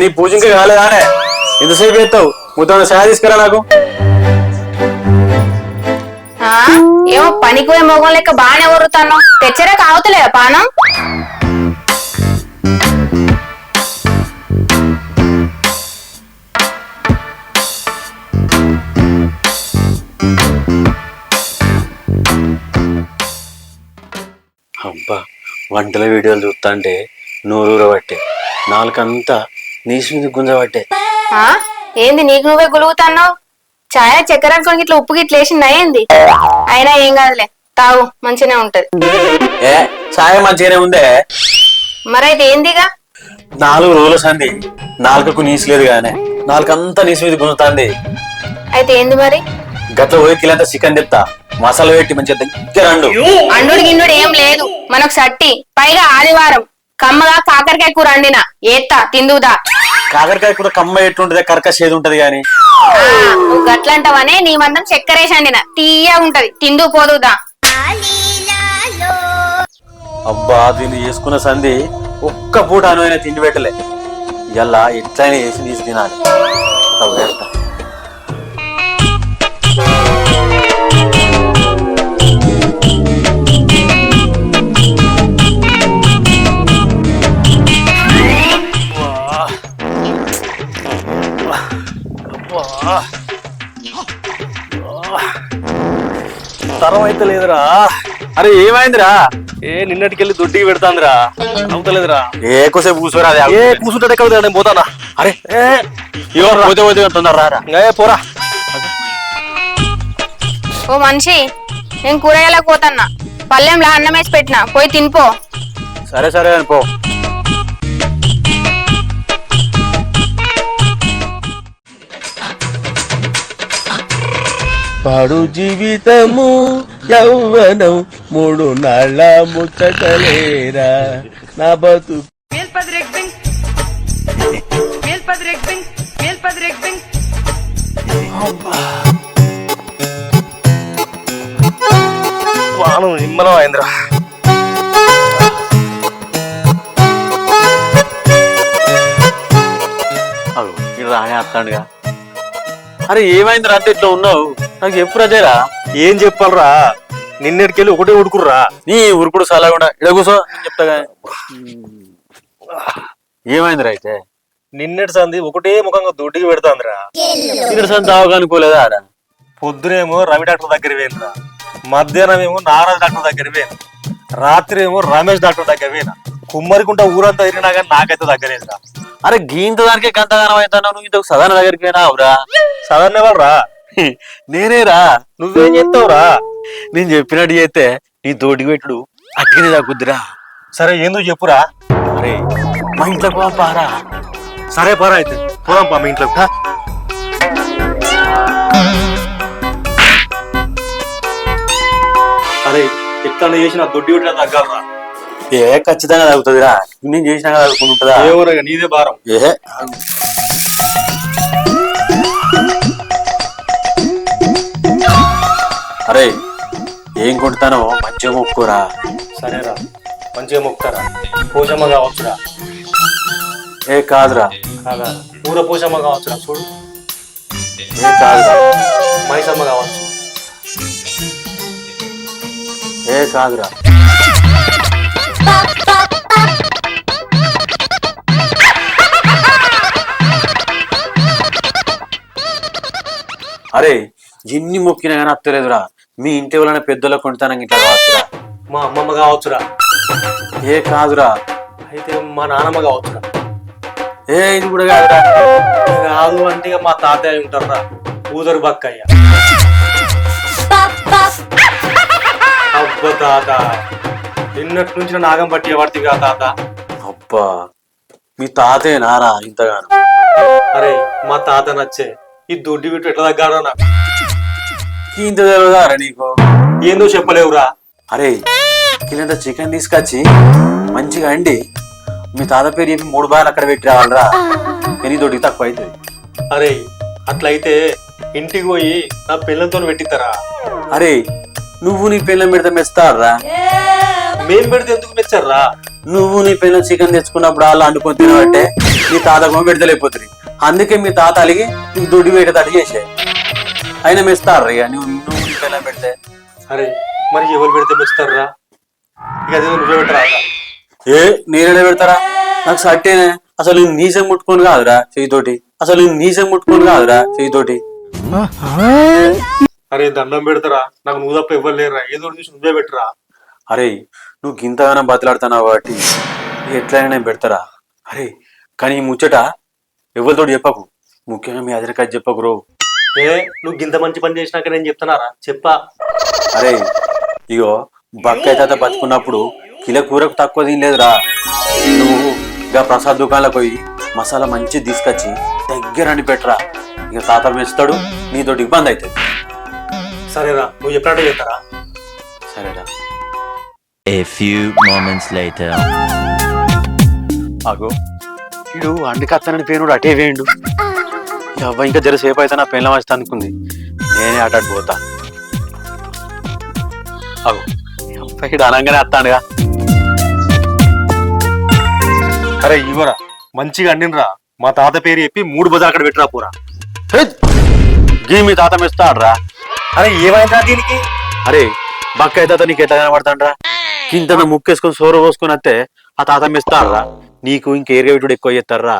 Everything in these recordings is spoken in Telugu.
నీ పూజ ఇంకా కాలేదానే ఎంతసేపు చేస్తావు మొత్తం సాయ తీసుకురా నాకు ఏమో పనికిపోయే మొగం లెక్క బాగానే ఊరుతాను తెచ్చరా కావుతలేదా పానం అబ్బా వంటల వీడియోలు చూస్తా అంటే నోరూర పట్టే నాలుకంతా నీసు మీద గుంజబట్టే ఏంది నీకు నువ్వే గులుగుతాన్నావు ఛాయ చక్కెర అనుకోని ఇట్లా ఉప్పు గిట్ల వేసింది అయ్యింది అయినా ఏం కాదులే తాగు మంచిగానే ఉంటది ఏ ఛాయ మంచిగానే ఉందే మరైతే ఏందిగా 4 రోజుల సంది నాలుకకు నీసు లేదు గానే నాలుకంతా నీసు మీద గుంజుతాంది అయితే ఏంది మరి గట్ల పోయి కిలంతా చికెన్ తెత్తా మసాలా పెట్టి మంచిగా దగ్గర అండు గిన్నుడు ఏం లేదు మనకు సట్టి పైగా ఆదివారం కమ్మగా కాకరకాయ కూర అండినా ఏత్తా తిందుదా కాకరకాయ కూర కమ్మ ఎట్లుంటది కరకశ ఏది ఉంటది గాని గట్లంటావనే నీ మందం చక్కెరేసి అండినా తీయగా ఉంటది తిందు పోదుదా అబ్బా దీన్ని చేసుకున్న సంధి ఒక్క పూట అనువైనా తిండి పెట్టలే ఇలా ఎట్లయినా వేసి తీసి తినాలి తరం అయితే లేదురా అరే ఏమైందిరా నిన్నటికెళ్ళి దొడ్డికి పెడతాందిరా అవుతలేదురా ఏకోసేపు కూర్చోరా కూర్చుంటే కదా నేను పోతానా అరే పోతే పోతే తొందర పోరా ఓ మనిషి నేను కూరగాయలకు పోతన్నా పల్లెంలా అన్నం వేసి పెట్టినా పోయి తినిపో సరే సరే అని పో పాడు జీవితము యౌవనం 3 నాళ్ళ ముచ్చటలేరా నా బతు వాను నిమ్మలం అయిందిరా ఇది రానే వస్తాడుగా అరే ఏమైందిరా అంటే ఇట్లా ఉన్నావు నాకు చెప్పు రజేరా ఏం చెప్పాలరా నిన్నటికెళ్ళి ఒకటే ఉడుకుర్రా నీ ఉరుకుడు చాలా కూడా ఇడ కూర్చో చెప్తాగా ఏమైందిరా అయితే నిన్నటి సంది ఒకటే ముఖంగా దొడ్డికి పెడతాందిరా నిన్నటి సంది దావకానుకోలేదా ఆడ పొద్దునేమో రవి డాక్టర్ దగ్గర పోయినరా మధ్యాహ్నం ఏమో నారాజు డాక్టర్ దగ్గర పోయిన రాత్రి ఏమో రమేష్ డాక్టర్ దగ్గర పోయిన కుమ్మరికుంట ఊరంతా తిరిగినా కానీ నాకైతే దగ్గరేదిరా అరే గీంత దానికే గంతగానం అవుతావు నువ్వు ఇంత సదన దగ్గరికి పోయినా అవురా సాధారణ వాళ్ళరా నేనేరా నువ్వేం చేస్తావురా నేను చెప్పినట్టు చేస్తే నీ తోటికి పెట్టుడు అట్టినే తగ్గుద్దిరా సరే ఎందుకు చెప్పురా అరే మా ఇంట్లోకి పారా సరే పరా అయితే పోదాంపా మీ ఇంట్లో అరే ఎట్లా చేసిన దొడ్డి పెట్టినా తగ్గాలరా ఏ ఖచ్చితంగా తగ్గుతుందిరా నేను చేసినా తగ్గుకుంటుందా ఏమోరా నీదే భారం ఏ అరే ఏం కొడతానో మంచిగా మొక్కురా సరేరా మంచిగా మొక్కుతారా పోషమ్మ కావచ్చురా ఏ కాదురా కాదా ఊర పోషమ్మ కావచ్చురా చూడు ఏ కాదురా మైసమ్మ కావచ్చు ఏ కాదురా అరే ఎన్ని మొక్కినా కానీ అత్తలేదురా మీ ఇంటి వలన పెద్దలో కొంటాను ఇట్లా కావచ్చురా మా అమ్మమ్మ కావచ్చురా ఏ కాదురా అయితే మా నాన్నమ్మ కావచ్చురా ఏ ఇది కూడా కాదురా కాదు అంటే ఇక మా తాతయ్య ఉంటారా ఊదరు బక్కయ్య అబ్బా తాత నిన్నటి నుంచి నాగం పట్టి పడితిగా తాత అబ్బా మీ తాతేనారా ఇంతగానో అరే మా తాత నచ్చే ఈ దొడ్డి విట్టు ఎట్లా తగ్గాడో నాకు ఇంత తెలియదారా నీకు ఏందో చెప్పలేవురా అరే కింద చికెన్ తీసుకొచ్చి మంచిగా అండి మీ తాత పేరు చెప్పి 3 బాయలు అక్కడ పెట్టి రావాలరా ఎన్ని దొడ్డికి తక్కువ అవుతుంది అరే అట్లయితే ఇంటికి పోయి నా పిల్లలతో పెట్టిస్తారా అరే నువ్వు నీ పిల్లం పెడితే మెస్తారా మేం పెడితే ఎందుకు మెచ్చారా నువ్వు నీ పిల్లలు చికెన్ తెచ్చుకున్నప్పుడు వాళ్ళు అండుకొని తినబట్టే మీ తాతకు పెడతలేకపోతుంది. అందుకే మీ తాత అలిగి నీకు దొడ్డి పెట్టేటట్టు చేసే. అయినా మెస్తారు ఇక నువ్వు ఎలా పెడితే. అరే మరి ఎవరు పెడితే మెచ్చుతారా? ఇక అదే నువ్వే పెట్టరా? ఏ నేనే పెడతారా? నాకు సట్టేనే. అసలు నేను నీసం ముట్టుకోను కాదురా చెయ్యితోటి. అరే దండం పెడతారా? నాకు నువ్వు తప్ప ఎవరు లేరా? ఏదో చూసి నువ్వే పెట్టరా? అరే నువ్వు గింతగానో బతలాడుతున్నావు కాబట్టి ఎట్లయినా నేను పెడతారా. అరే కానీ ఈ ముచ్చట ఎవరితోటి చెప్పకు, ముఖ్యంగా మీ అదరికాయ చెప్పకు రో. ఏ నువ్వు గింత మంచి పని చేసినాక నేను చెప్తున్నారా? చెప్పా. అరే ఇగో బక్కయ్య తాత బతుకున్నప్పుడు కిలో కూరకు తక్కువ తినలేదురా. నువ్వు ఇక ప్రసాద్ దుకాణంలోకి పోయి మసాలా మంచి తీసుకొచ్చి దగ్గర అండి పెట్టరా. ఇక తాత మెచ్చుతాడు, నీతోటి ఇబ్బంది అవుతుంది. సరేరా, నువ్వు చెప్పినట్టే చెప్తారా? సరేరా. A few moments later. అగో ఇడు అండికత్తనని పేనుడు అటే వేయండు. అవ్వ ఇంకా జరసేపు అయితే నా పెళ్ళ వచ్చి అనుకుంది. నేనే అటు పోతా. అగో ఇడు అనగానే వస్తానుగా. అరే ఇవరా మంచిగా అండినరా. మా తాత పేరు చెప్పి 3 బజార్ అక్కడ పెట్టిరా పూరా. గీ మీ తాత మెస్తాడ్రా. అరే ఏమైందా దీనికి? అరే బక్కయ్య తాత నీకు ఎట్లా కనబడతాడ్రా? కింద ముక్కేసుకొని సోర పోసుకొని వస్తే ఆ తాత మెస్తాడ్రా. నీకు ఇంకేరిగా వీటుడు ఎక్కువ చేస్తారా.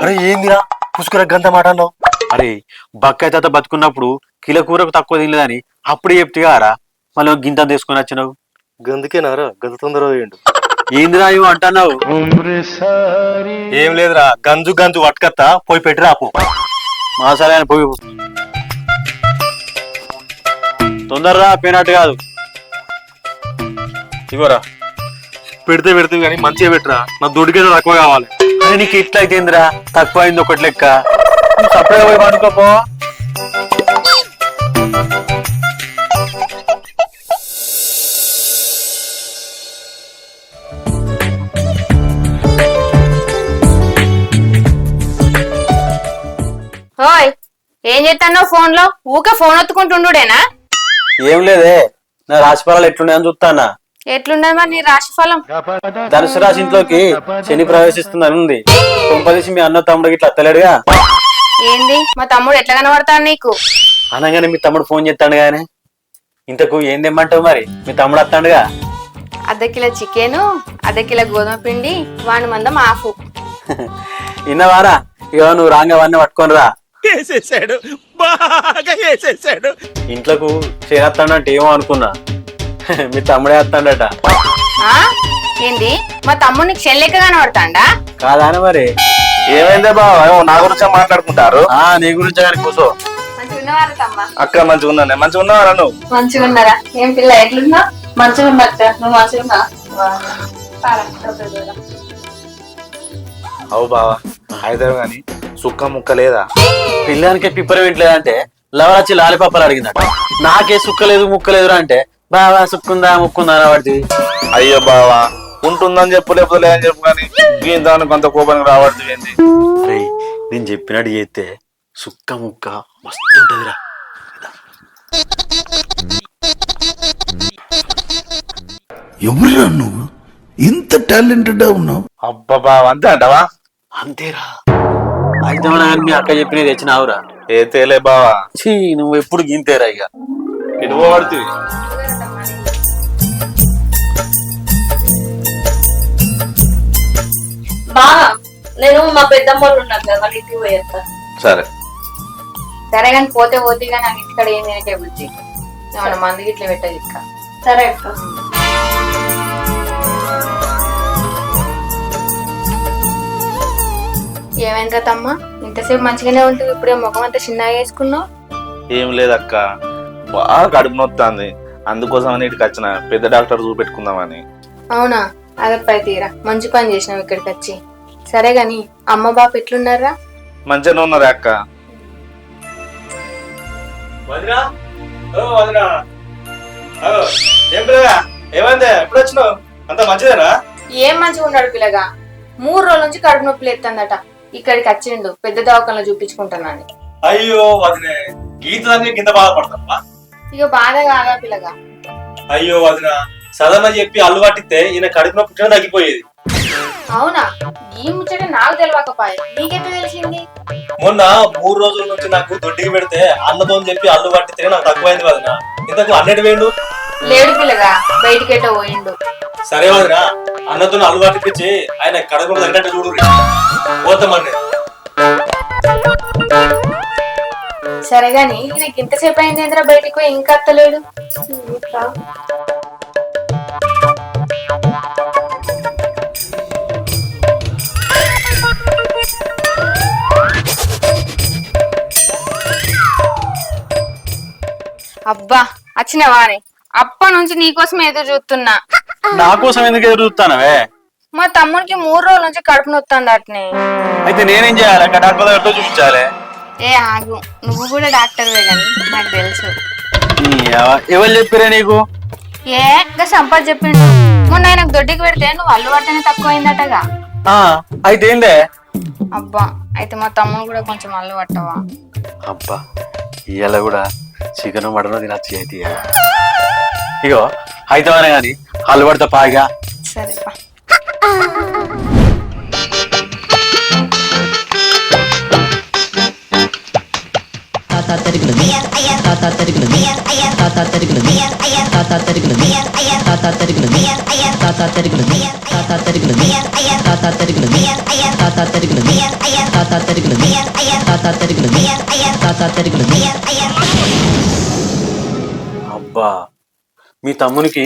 అరే ఏందిరా పుష్కర గంత మాట అన్నావు? అరే బక్కయ్య తాత బతుకున్నప్పుడు కిలో కూరకు తక్కువ తినలేదని అప్పుడే చెప్తిగారా. మళ్ళీ గింత తీసుకొని వచ్చినావు. గందుకేనారా గంత తొందర వేయండు. ఏందిరా ఇవి అంటున్నావు? ఏం లేదురా, గంజు గంజు పట్టుకత్తా పోయి పెట్టిరా పో. మాసాలే పోయి తొందరరా, పోయినట్టు కాదు. ఇవరా పెడితే పెడితే కానీ మంచిగా పెట్టరా. నా దొడికేదో తక్కువ కావాలి. అరే నీకు ఇట్లా అయితేందిరా, తక్కువ అయింది ఒకటి లెక్క. సపరేట్ పోయి పడుకోపో. ఓయ్ ఏం చేస్తున్నావు ఫోన్ లో? ఊకే ఫోన్ ఒత్తుకుంటుండేనా? ఏం లేదే, నా రాశిఫలాలు ఎట్లున్నాయని చూస్తానా. ఎట్లున్నది మరి నీ రాశి ఫలం? ధనుసు రాశి ఇంట్లోకి శని ప్రవేశిస్తుందని ఉంది. కొంపదీసి మీ అన్న తమ్ముడికి ఇట్లా అత్తలేడుగా. ఏంది మా తమ్ముడు ఎట్లా కనబడతాడు నీకు? అనగానే మీ తమ్ముడు ఫోన్ చేస్తాడు గానే. ఇంతకు ఏం తెమ్మంటావు మరి? మీ తమ్ముడు వస్తాడుగా. అర్ధ కిలో చికెను, అర్ధ కిలో గోధుమ పిండి, వాడి మందం ఆఫు. ఇన్నవారా ఇక నువ్వు రాంగా వాడిని పట్టుకొని రా. ఇంట్లోకు చేస్తాడంటే ఏమో అనుకున్నా, మీ తమ్ముడే వస్తాడట. ఆ ఏంది మా తమ్ముడు నీకు చెల్లెక్క కనబడతాడా? కాదానే మరి. ఏమైందే బావ, నా గురించి మాట్లాడుకుంటారు? నీ గురించి కానీ కూర్చో. మంచిగా ఉన్నవారా తమ్మ? అక్క మంచిగా ఉన్నానే. మంచిగా ఉన్నావా నువ్వు? మంచిగా ఉన్నారా? ఏం పిల్ల ఎట్లున్నా? మంచిగా ఉన్నక్క. నువ్వు మంచిగా ఉన్నా? అవు బావా, హైదరాబాద్ గాని సుక్క ముక్క లేదా? పిల్లానికే పిప్పర వింటలేదంటే లవరచ్చి లాలిపప్పలు అడిగిందట. నాకే సుక్క లేదు ముక్క లేదురా అంటే బావా సుక్కుందా ముక్కుందా అని పడుతుంది. అయ్యో బావా, ఉంటుందని చెప్పు లేకపోతే లేదని చెప్పు కానీ దానికి కొంత కోపానికి రావద్దు ఏంటి? అరే నేను చెప్పినట్టు చేస్తే సుక్క ముక్క మస్తు ఉంటదిరా. ఎవరురా నువ్వు? ఇంత టాలెంటెడ్ ఉన్నావు? అబ్బా బావా, అంతే అంటావా? అంతేరా. అయితే మీ అక్క చెప్పినది తెచ్చినావురా. ఏ తేలే బావా. చీ నువ్వు ఎప్పుడు గింతేరా. ఇక ఇటు పడుతుంది. బాగా నేను మా పెద్దమ్మలు ఉన్నారు కదా, వాళ్ళ ఇంటికి పోయేస్తా. సరే సరే కానీ పోతే పోతే కానీ నాకు ఇక్కడ ఏం తినకే బుద్ధి. ఏమన్నా మందికి ఇట్లా పెట్టదు ఇక్క. సరే అక్క. ఏమైంది తమ్మ? ఇంతసేపు మంచిగానే ఉంటుంది, ఇప్పుడే ముఖం అంతా చిన్నగా వేసుకున్నావు. ఏం లేదక్క, బాగా కడుపు నొత్తాంది. అందుకోసం ఇటుకి వచ్చిన పెద్ద డాక్టర్ చూపెట్టుకుందామని. అవునా? అదపై తీరా మంచి పని చేసినావు ఇక్కడికి వచ్చి. సరే గాని అమ్మ బాబు ఎట్లున్నారా? మంచిగానే ఉన్నది అక్క. ఏమైందే ఎప్పుడు వచ్చినావు? అంత మంచిదేనా? ఏం మంచిగా ఉన్నాడు పిల్లగా. 3 రోజుల నుంచి కడుపు నొప్పి లేస్తుందట. ఇక్కడికి వచ్చిండు పెద్ద దవాఖానలో చూపించుకుంటున్నాను. అయ్యో వదినే, గీత కింద బాధపడతావా? ఇక బాధ కాదా పిల్లగా? అయ్యో వదిన, సదన చెప్పి అల్లు పట్టిస్తే ఈయన కడుపు నొప్పి తగ్గిపోయేది. అవునా? ఈ ముచ్చట నాకు తెలియకపోయే, నీకెట్లా తెలిసింది? మొన్న 3 రోజుల నుంచి నాకు దొడ్డికి పెడితే అన్నతో చెప్పి అల్లు పట్టితే నాకు తక్కువైంది వదిన. ఇంతకు అన్నటి వేయండు. లేడు పిల్లగా, బయటికెటో పోయిండు. సరే వదిన, అన్నతో అల్లు పట్టించి ఆయన కడప తగ్గట్టు చూడు పోతామని. సరే గాని నీకు ఇంతసేపు అయింది ఏంద్రా బయటికి పోయి ఇంకా అత్తలేడు? అబ్బా వచ్చినవానే, అప్ప నుంచి నీకోసం ఎదురు చూస్తున్నా. నా కోసం ఎందుకు ఎదురు చూస్తానవే? మా తమ్మునికి 3 రోజుల నుంచి కడుపు నొత్తాంది అట్నే. అయితే నేనేం చేయాలి? డాక్టర్ దగ్గరతో చూపించాలి. ఏ ఆగు, నువ్వు కూడా డాక్టర్వే గాని నాకు తెలుసు. ఎవరు చెప్పారే నీకు? ఏ ఇంకా సంపత్ చెప్పిండు. మొన్న ఆయనకు దొడ్డికి పెడితే నువ్వు అల్లు పడితేనే తక్కువ అయిందటగా. అయితే ఏందే? అబ్బా అయితే మా తమ్ముడు కూడా కొంచెం అల్లు పట్టవా? అబ్బా ఇవాళ కూడా చికెన్ మటన్ తినచ్చు. అయితే ఇగో అయితే గాని అల్లు పడతా పాగా. సరేపా. అబ్బా మీ తమ్మునికి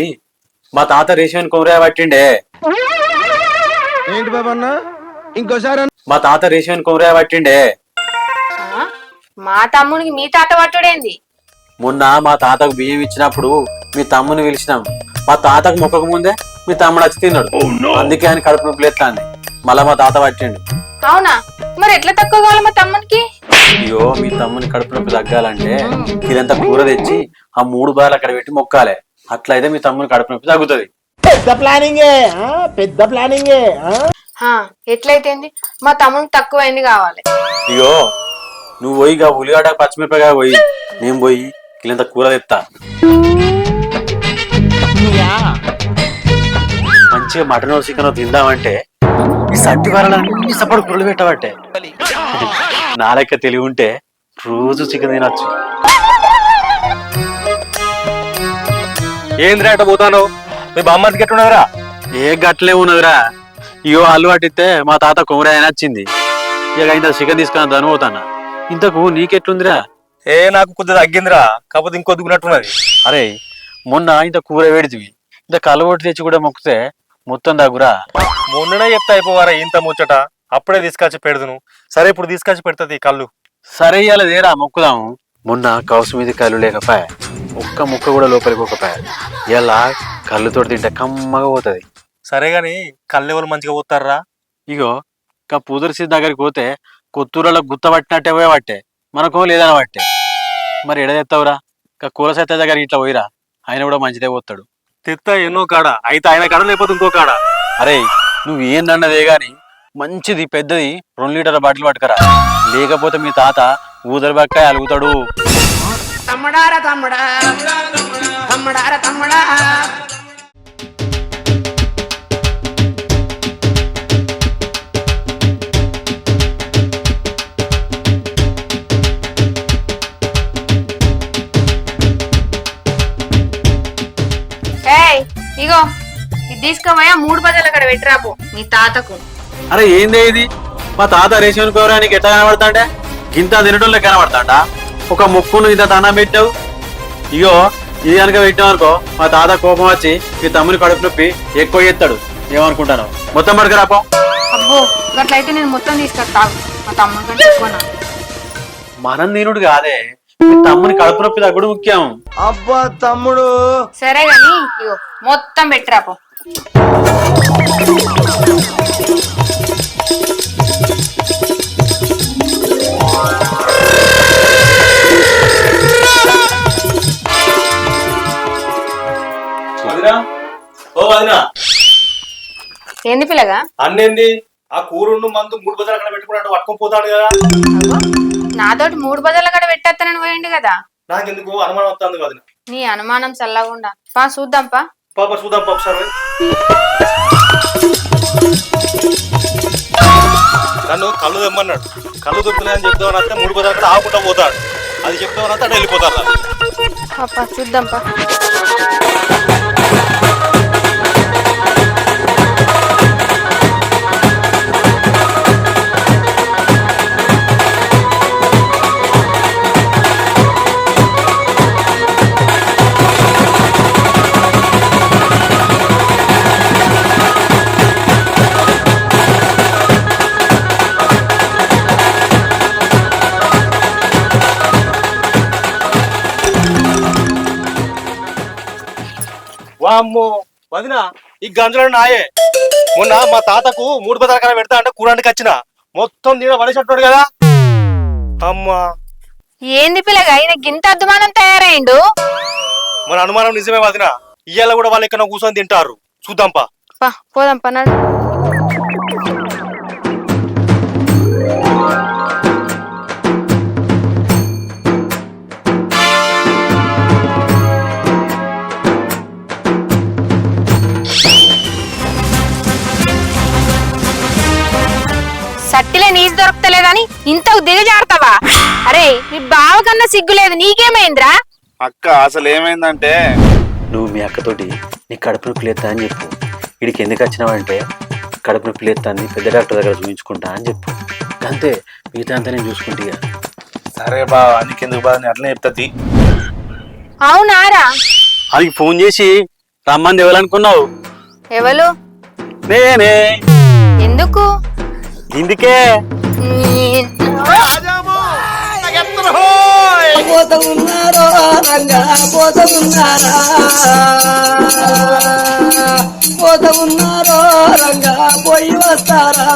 మా తాత రేషన్ కొమరా పట్టిండే. ఏంటి బాబా అన్న ఇంకోసారి మా తాత రేషన్ కొమరా పట్టిండే. ఆ? మా తమ్మునికి మీ తాత పట్టుడేంది? మొన్న మా తాతకు బియ్యం ఇచ్చినప్పుడు మీ తమ్ముని పిలిచినాం. మా తాతకు మొక్కకు ముందే మీ తమ్ముడు వచ్చి తిన్నాడు. అందుకే ఆయన కడుపు నొప్పి లేస్తాంది. మళ్ళా మా తాత పట్టిండు. అవునా? మరి ఎట్లా తక్కువ కావాలి మా తమ్మునికి? అయ్యో మీ తమ్ముని కడుపు నొప్పి తగ్గాలంటే కిరంత కూర తెచ్చి ఆ 3 బార్లు అక్కడ పెట్టి మొక్కాలే. అట్లయితే మీ తమ్ముని కడుపు నొప్పి తగ్గుతుంది. ఎట్లయితేంది? మా తమ్మునికి తక్కువైంది కావాలి. అయ్యో నువ్వు పోయి ఉల్లిగడ్డ పచ్చిమిరపకాయ పోయి, నేను పోయి కిలంత కూర తెస్తా. మంచిగా మటన్ చికెన్ తిందామంటే ఈ సట్టి వారాలన్నీ సపడు కూరలు పెట్టబట్టే. నా లెక్క తెలివి ఉంటే రోజు చికెన్ తినచ్చు. ఏంద్రా అట్ట పోతాను? మీ బామ్మకి ఎట్టున్నదిరా? ఏ గట్లే ఉన్నదిరా. ఇయో అల్లు పట్టిస్తే మా తాత కొమరా అయినా వచ్చింది. ఇక ఇంత చికెన్ తీసుకుని దాని పోతానా. ఇంతకు నీకెట్లుందిరా? ఏ నాకు కొద్దిగా తగ్గిందిరా, కాకపోతే ఇంకొద్దుకున్నట్టున్నది. అరే మొన్న ఇంత కూర వేడితివి, ఇంత కలవోటి తెచ్చి కూడా మొక్కితే మొత్తం దగ్గురా. మొన్ననే చెప్తా అయిపోవారా ఇంత ముచ్చట. అప్పుడే తీసుకొచ్చి పెడదును. సరే ఇప్పుడు తీసుకొచ్చి పెడతది కళ్ళు. సరే ఇయ్యాల దేరా మొక్కుదాము. మొన్న కౌసు మీద కళ్ళు లేకపోయా, ఒక్క ముక్క కూడా లోపలికి పోకపోయా. ఇలా కళ్ళుతో తింటే కమ్మగా పోతుంది. సరే గాని కళ్ళు ఎవరు మంచిగా పోతారా? ఇగో ఇంకా పూదర్సి దగ్గరికి పోతే కొత్తూరులో గుత్త పట్టినట్టే పోయే పట్టే, మనకో లేదని పట్టే. మరి ఎడదెత్తావురా? ఇంకా కూర సత్య దగ్గర ఇట్లా పోయిరా, ఆయన కూడా మంచిదే పోతాడు. తెత్తా ఎన్నో కాడ, అయితే ఆయన కాడ లేకపోతే ఇంకో కాడ. అరే నువ్వు ఏందన్నదే గాని మంచిది పెద్దది 2 లీటర్ల బాటిల్ పట్టుకరా. లేకపోతే మీ తాత ఊదరి బక్కాయ అలుగుతాడు. ఇగో ఇది తీసుకోబోయా 3 బజార్ల అక్కడ పెట్టిరాపు మీ తాతకు. అరే ఏందే ఇది? మా తాత రేషన్ కోరానికి ఎట్లా కనబడతాండే? గింత తినటంలో కనబడతాడా? ఒక ముక్కును ఇంత దానం పెట్టావు. ఇగో ఇది కనుక పెట్టావు అనుకో మా తాత కోపం వచ్చి మీ తమ్ముని కడుపు నొప్పి ఎక్కువ చేస్తాడు. ఏమనుకుంటాను? మొత్తం పడకరాపో. అబ్బో అట్లయితే నేను మొత్తం తీసుకొస్తాను. మా తమ్ముడు కంటే ఎక్కువ నాకు. మనం దీనుడు కాదే, మీ తమ్ముని కడుపు నొప్పి తగ్గుడు ముఖ్యం. అబ్బా తమ్ముడు సరే గాని ఇగో మొత్తం పెట్టిరాపు. ఏంది పిల్లగా? అన్నేంది ఆ కూరుండు మందు 3 బజార్ అక్కడ పెట్టుకున్నట్టు పట్టుకొని పోతాడు కదా. నాతోటి 3 బజార్ల అక్కడ పెట్టేస్తానని పోయిండు కదా. నాకెందుకు అనుమానం వస్తుంది కదా. నీ అనుమానం చల్లగుండా పా చూద్దాంపా. పాప చూద్దాం ఒకసారి. నన్ను కళ్ళు తెమ్మన్నాడు. కళ్ళు దొరుకుతున్నాయని చెప్తామని అంటే 3 బజార్ కూడా ఆకుండా పోతాడు. అది చెప్తామని అంటే అటు వెళ్ళిపోతాడు. అప్ప చూద్దాంపా. వామ్మో వదిన, ఈ గంజలు నాయే. మొన్న మా తాతకు 3 బజార్ కన్నా పెడతా అంటే కూరానికి వచ్చిన మొత్తం నీడ పడేసట్టున్నాడు కదా. అమ్మా ఏంది పిల్లగా ఆయన గింత అద్దుమానం తయారైండు? మన అనుమానం నిజమే వదిన. ఇయ్యాల కూడా వాళ్ళు ఎక్కడ కూర్చొని తింటారు. చూద్దాంపా. పోదాం పన్నాడు. సట్టిలే నీసు దొరుకుతలేదని ఇంతకు దిగజారుతావా? అరే నీ బావ కన్నా సిగ్గులేదు, నీకేమైందిరా? అక్క అసలు ఏమైందంటే నువ్వు మీ అక్కతోటి నీ కడుపు నొప్పి లేస్తా అని చెప్పు. వీడికి ఎందుకు వచ్చినావంటే కడుపు నొప్పి లేస్తాన్ని పెద్ద డాక్టర్ దగ్గర చూపించుకుంటా అని చెప్పు. అంతే, మిగతా అంతా నేను చూసుకుంటా. సరే బావ, నీకెందుకు బాధ, నేను అట్లనే చెప్తాది. అవునారా? అది ఫోన్ చేసి రమ్మని ఎవరనుకున్నావు? ఎవరు? నేనే. ఎందుకు? ఇందుకే. పోతున్నారో రంగా పోతున్నారా, పోతున్నారో రంగా పోయి వస్తారా.